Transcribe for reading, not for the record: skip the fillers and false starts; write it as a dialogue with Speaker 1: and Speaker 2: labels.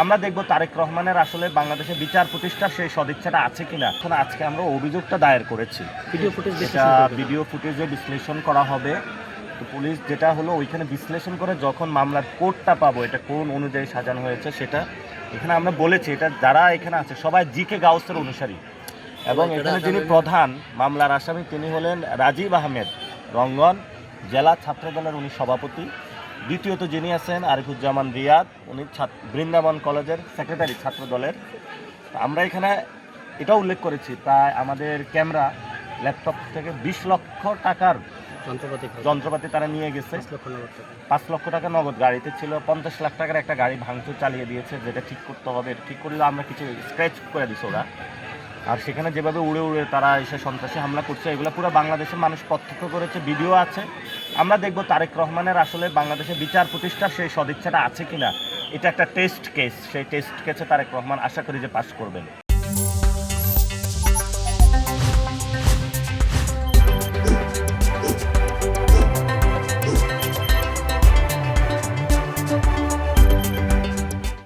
Speaker 1: আমরা দেখব তারেক রহমানের আসলে বাংলাদেশে বিচার প্রতিষ্ঠার সেই সদিচ্ছাটা আছে কিনা। এখন আজকে আমরা অভিযোগটা দায়ের করেছি, ভিডিও ফুটেজে বিশ্লেষণ করা হবে। তো পুলিশ যেটা হলো ওইখানে বিশ্লেষণ করে যখন মামলার কোডটা পাবো, এটা কোন অনুযায়ী সাজানো হয়েছে সেটা এখানে আমরা বলেছি। এটা যারা এখানে আছে সবাই জি.কে গাউসের অনুসারী, এবং এখানে যিনি প্রধান মামলার আসামি তিনি হলেন রাজীব আহমেদ, রঙ্গন জেলা ছাত্রদলের উনি সভাপতি। দ্বিতীয়ত যিনি আছেন আরিফুজ্জামান রিয়াদ, উনি বৃন্দাবন কলেজের সেক্রেটারি ছাত্রদলের। আমরা এখানে এটাও উল্লেখ করেছি, প্রায় আমাদের ক্যামেরা ল্যাপটপ থেকে 20 লক্ষ টাকার যন্ত্রপাতি তারা নিয়ে গেছে। 5 লক্ষ টাকা নগদ গাড়িতে ছিল, 50 লাখ টাকার একটা গাড়ি ভাঙচুর চালিয়ে দিয়েছে, যেটা ঠিক করতে হবে। ঠিক করলে আমরা কিছু স্ক্র্যাচ করে দিছি ওরা। আর সেখানে যেভাবে উড়ে উড়ে তারা এসে সন্ত্রাসী হামলা করছে, এগুলো পুরো বাংলাদেশের মানুষ প্রত্যক্ষ করেছে, ভিডিও আছে। আমরা দেখব তারেক রহমানের আসলে বাংলাদেশে বিচার প্রতিষ্ঠার সেই সদিচ্ছাটা আছে কিনা। এটা একটা টেস্ট কেস, সেই টেস্ট কেসে তারেক রহমান আশা করি যে পাস করবেন।